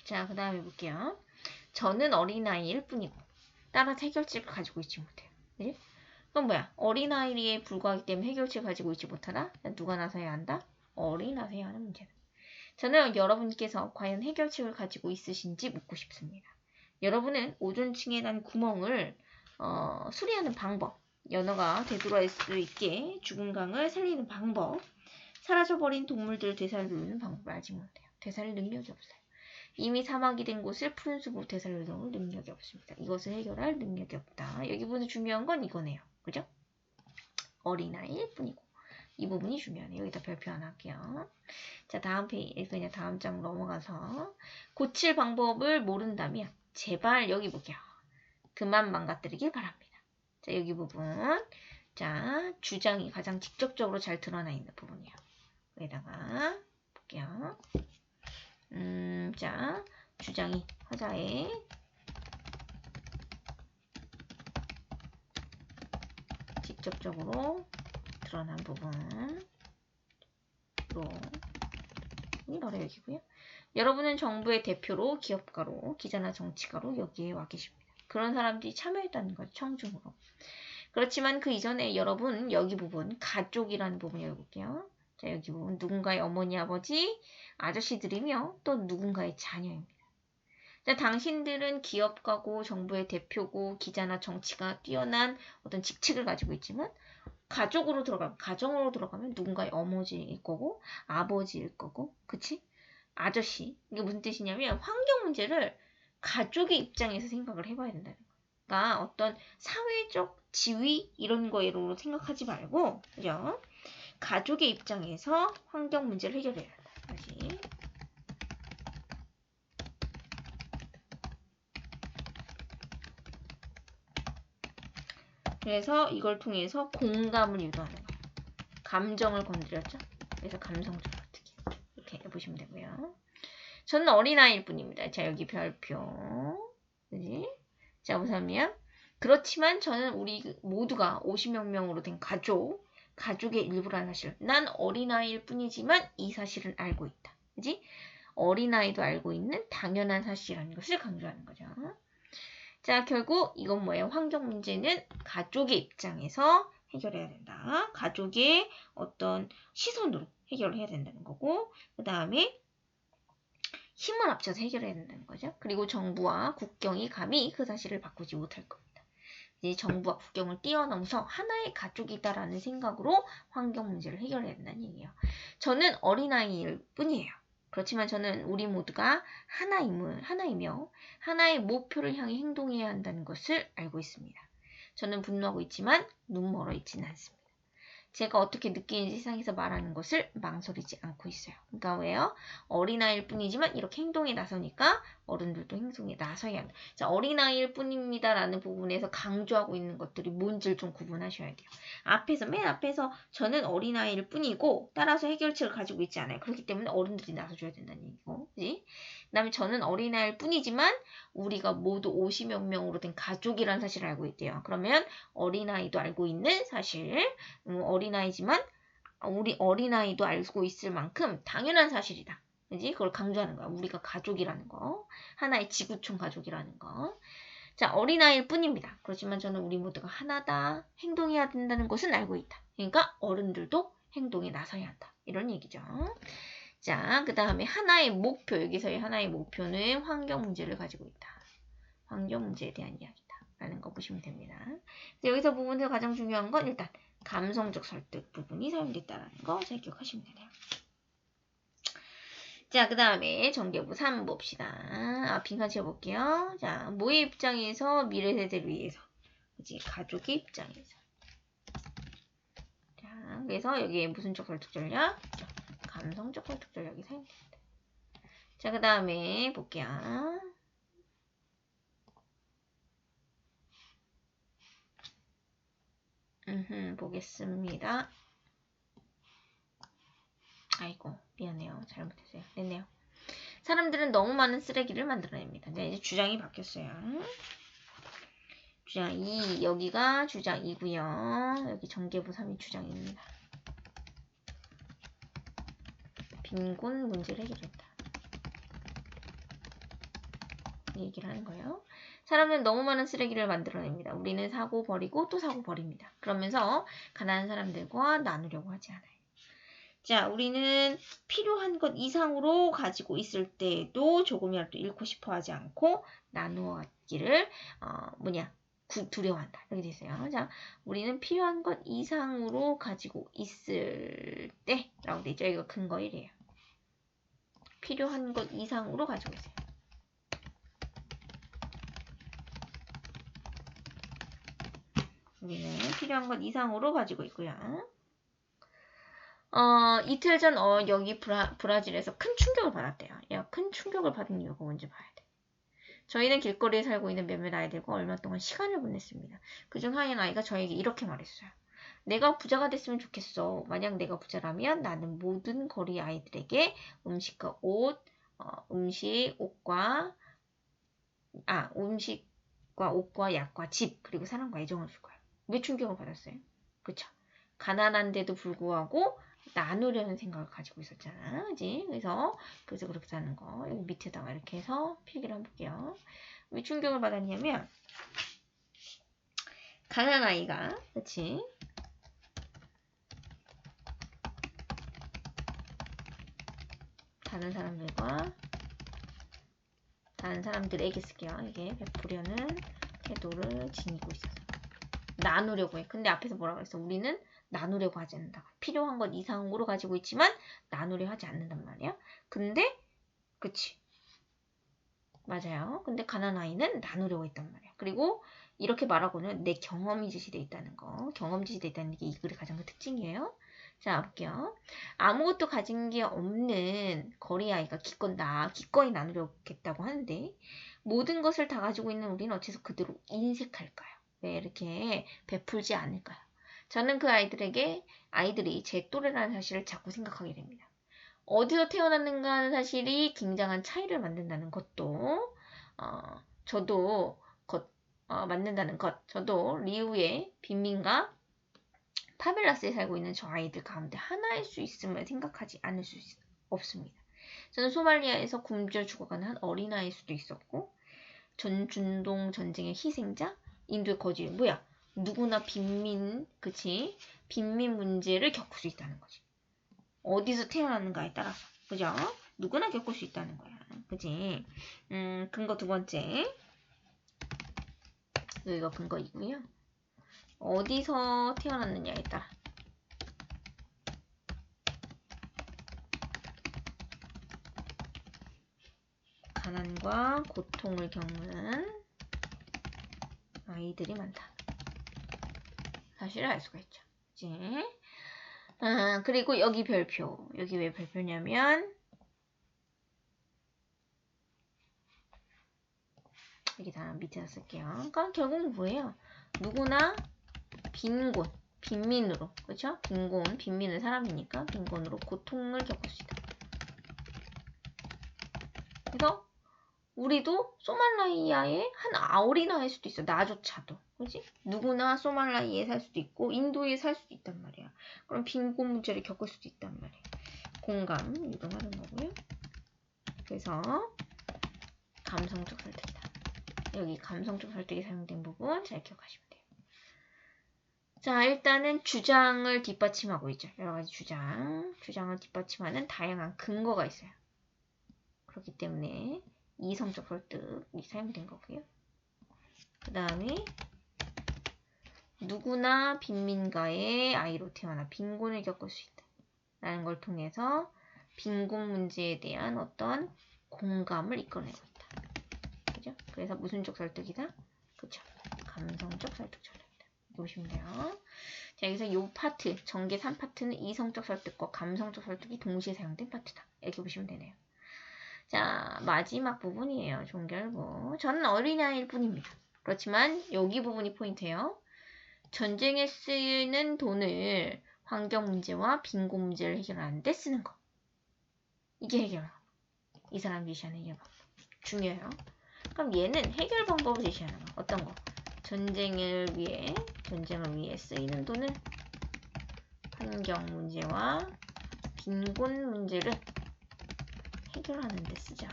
자, 그 다음에 볼게요. 저는 어린아이일 뿐이고 따라서 해결책을 가지고 있지 못해요. 그지? 그럼 뭐야? 어린아이에 불과하기 때문에 해결책을 가지고 있지 못하다? 누가 나서야 한다? 어린이 나서야 하는 문제다. 저는 여러분께서 과연 해결책을 가지고 있으신지 묻고 싶습니다. 여러분은 오존층에 난 구멍을 수리하는 방법, 연어가 되돌아올 수 있게 죽은 강을 살리는 방법, 사라져버린 동물들을 되살리는 방법을 알지 못해요. 되살릴 능력이 없어요. 이미 사막이 된 곳을 푸른 숲으로 되살릴 능력이 없습니다. 이것을 해결할 능력이 없다. 여기 보면 중요한 건 이거네요. 그죠? 어린아이일 뿐이고. 이 부분이 중요하네요. 여기다 별표 하나 할게요. 자, 다음 페이지, 그냥 다음 장 넘어가서 고칠 방법을 모른다면 제발 여기 볼게요. 그만 망가뜨리길 바랍니다. 자, 여기 부분. 자, 주장이 가장 직접적으로 잘 드러나 있는 부분이에요. 여기다가 볼게요. 자, 주장이 화자에 직접적으로 드러난 부분으로 이 바로 여기고요. 여러분은 정부의 대표로, 기업가로, 기자나 정치가로 여기에 와 계십니다. 그런 사람들이 참여했다는 거죠. 청중으로. 그렇지만 그 이전에 여러분 여기 부분 가족이라는 부분 열어볼게요. 자, 여기 부분 누군가의 어머니, 아버지, 아저씨들이며 또 누군가의 자녀입니다. 자, 당신들은 기업가고 정부의 대표고 기자나 정치가 뛰어난 어떤 직책을 가지고 있지만 가정으로 들어가면 누군가의 어머니일 거고 아버지일 거고 그치? 아저씨. 이게 무슨 뜻이냐면 환경 문제를 가족의 입장에서 생각을 해봐야 된다는 거예요. 그러니까 어떤 사회적 지위 이런 거로 생각하지 말고 그죠? 가족의 입장에서 환경 문제를 해결해야 된다. 다시. 그래서 이걸 통해서 공감을 유도하는 거예요. 감정을 건드렸죠? 그래서 감성적 어떻게 이렇게 해보시면 되고요. 저는 어린아이일 뿐입니다. 자, 여기 별표. 그지? 자, 우선이요. 그렇지만 저는 우리 모두가 50여 명으로 된 가족의 일부라는 사실. 난 어린아이일 뿐이지만 이 사실을 알고 있다. 그지? 어린아이도 알고 있는 당연한 사실이라는 것을 강조하는 거죠. 자, 결국 이건 뭐예요? 환경 문제는 가족의 입장에서 해결해야 된다. 가족의 어떤 시선으로 해결을 해야 된다는 거고, 그 다음에 힘을 합쳐서 해결해야 된다는 거죠. 그리고 정부와 국경이 감히 그 사실을 바꾸지 못할 겁니다. 이제 정부와 국경을 뛰어넘어서 하나의 가족이다라는 생각으로 환경 문제를 해결해야 된다는 얘기예요. 저는 어린아이일 뿐이에요. 그렇지만 저는 우리 모두가 하나이며 하나의 목표를 향해 행동해야 한다는 것을 알고 있습니다. 저는 분노하고 있지만 눈 멀어 있지는 않습니다. 제가 어떻게 느끼는지 세상에서 말하는 것을 망설이지 않고 있어요. 그러니까 왜요? 어린아이일 뿐이지만 이렇게 행동에 나서니까 어른들도 행동에 나서야 한다. 자, 어린아이일 뿐입니다라는 부분에서 강조하고 있는 것들이 뭔지를 좀 구분하셔야 돼요. 맨 앞에서 저는 어린아이일 뿐이고 따라서 해결책을 가지고 있지 않아요. 그렇기 때문에 어른들이 나서줘야 된다는 얘기고. 그지? 그 다음에 저는 어린아이일 뿐이지만 우리가 모두 50여 명으로 된 가족이라는 사실을 알고 있대요. 그러면 어린아이도 알고 있는 사실, 어린아이지만 우리 어린아이도 알고 있을 만큼 당연한 사실이다. 그지? 그걸 강조하는 거야. 우리가 가족이라는 거. 하나의 지구촌 가족이라는 거. 자, 어린아이일 뿐입니다. 그렇지만 저는 우리 모두가 하나다. 행동해야 된다는 것은 알고 있다. 그러니까 어른들도 행동에 나서야 한다. 이런 얘기죠. 자, 그 다음에 하나의 목표. 여기서의 하나의 목표는 환경 문제를 가지고 있다. 환경 문제에 대한 이야기다. 라는 거 보시면 됩니다. 여기서 부분에서 가장 중요한 건 일단 감성적 설득 부분이 사용됐다는 거 잘 기억하시면 되네요. 자, 그 다음에 전개부 3 봅시다. 빈칸 채워볼게요. 자, 모의 입장에서 미래 세대를 위해서. 그치, 가족의 입장에서. 자, 그래서 여기에 무슨적 설득 전략? 감성적 설득 전략이 사용됩니다. 자, 그 다음에 볼게요. 보겠습니다. 아이고, 미안해요. 잘못했어요. 됐네요. 사람들은 너무 많은 쓰레기를 만들어냅니다. 네, 이제 주장이 바뀌었어요. 주장 2, 여기가 주장 2고요. 여기 전개부 3이 주장입니다. 빈곤 문제를 해결했다. 얘기를 하는 거예요. 사람은 너무 많은 쓰레기를 만들어냅니다. 우리는 사고 버리고 또 사고 버립니다. 그러면서 가난한 사람들과 나누려고 하지 않아요. 자, 우리는 필요한 것 이상으로 가지고 있을 때도 조금이라도 잃고 싶어 하지 않고 나누어 갖기를 두려워한다. 이렇게 돼 있어요. 자, 우리는 필요한 것 이상으로 가지고 있을 때라고 돼 있죠. 이거 근거 1이에요. 필요한 것 이상으로 가지고 있어요. 우리는 필요한 것 이상으로 가지고 있고요. 이틀 전 여기 브라질에서 큰 충격을 받았대요. 야, 큰 충격을 받은 이유가 뭔지 봐야 돼. 저희는 길거리에 살고 있는 몇몇 아이들과 얼마 동안 시간을 보냈습니다. 그중 한 아이가 저에게 이렇게 말했어요. 내가 부자가 됐으면 좋겠어. 만약 내가 부자라면 나는 모든 거리 아이들에게 음식과 옷과 약과 집, 그리고 사랑과 애정을 줄 거야. 왜 충격을 받았어요? 그쵸? 가난한데도 불구하고 나누려는 생각을 가지고 있었잖아. 그지? 그래서 그렇게 사는 거. 여기 밑에다가 이렇게 해서 필기를 한번 볼게요. 왜 충격을 받았냐면, 가난한 아이가, 그치? 다른 사람들에게 쓸게요. 이게 베푸려는 태도를 지니고 있어서 나누려고 해. 근데 앞에서 뭐라고 했어? 우리는 나누려고 하지 않는다. 필요한 것 이상으로 가지고 있지만 나누려 하지 않는단 말이야. 근데 그치? 맞아요. 근데 가난한 아이는 나누려고 했단 말이야. 그리고 이렇게 말하고는 내 경험이 제시되어 있다는 거. 경험 제시되어 있다는 게 이 글의 가장 큰 특징이에요. 자, 볼게요. 아무것도 가진 게 없는 거리 아이가 기꺼이 나누려겠다고 하는데 모든 것을 다 가지고 있는 우리는 어째서 그대로 인색할까요? 왜 이렇게 베풀지 않을까요? 저는 그 아이들이 제 또래라는 사실을 자꾸 생각하게 됩니다. 어디서 태어났는가 하는 사실이 굉장한 차이를 만든다는 것도 만든다는 것. 저도 리우의 빈민가 파벨라스에 살고 있는 저 아이들 가운데 하나일 수 있음을 생각하지 않을 수 없습니다. 저는 소말리아에서 굶주려 죽어가는 한 어린아이일 수도 있었고 전중동 전쟁의 희생자, 인도의 거지. 누구나 빈민 문제를 겪을 수 있다는 거지. 어디서 태어났는가에 따라서. 그죠? 누구나 겪을 수 있다는 거야. 그지? 근거 두 번째. 여기가 근거이고요. 어디서 태어났느냐에 따라. 가난과 고통을 겪는 아이들이 많다. 사실을 알 수가 있죠. 그치? 그리고 여기 별표. 여기 왜 별표냐면 여기 다 밑에다 쓸게요. 그러니까 결국 뭐예요? 누구나 빈민으로, 그렇죠? 빈민은 사람이니까 빈곤으로 고통을 겪을 수 있다. 그래서 우리도 소말라이아의 한 아우리나일 수도 있어. 나조차도. 그지? 누구나 소말라이아에 살 수도 있고 인도에 살 수도 있단 말이야. 그럼 빈곤 문제를 겪을 수도 있단 말이야. 공감 유도하는 거고요. 그래서 감성적 설득이다. 여기 감성적 설득이 사용된 부분 잘 기억하시면 돼요. 자, 일단은 주장을 뒷받침하고 있죠. 여러 가지 주장을 뒷받침하는 다양한 근거가 있어요. 그렇기 때문에 이성적 설득이 사용된 거고요. 그 다음에 누구나 빈민가의 아이로 태어나 빈곤을 겪을 수 있다. 라는 걸 통해서 빈곤 문제에 대한 어떤 공감을 이끌어내고 있다. 그죠? 그래서 무슨적 설득이다? 그쵸? 감성적 설득 전략이다. 보시면 돼요. 자, 여기서 이 파트, 전개 3파트는 이성적 설득과 감성적 설득이 동시에 사용된 파트다. 이렇게 보시면 되네요. 자, 마지막 부분이에요. 종결부. 저는 어린아이일 뿐입니다. 그렇지만 여기 부분이 포인트예요. 전쟁에 쓰이는 돈을 환경 문제와 빈곤 문제를 해결하는 데 쓰는 거. 이게 해결 방법. 이 사람 제시하는 해결 방법. 중요해요. 그럼 얘는 해결 방법을 제시하는 거. 어떤 거? 전쟁을 위해 쓰이는 돈을 환경 문제와 빈곤 문제를 해결하는 데 쓰자.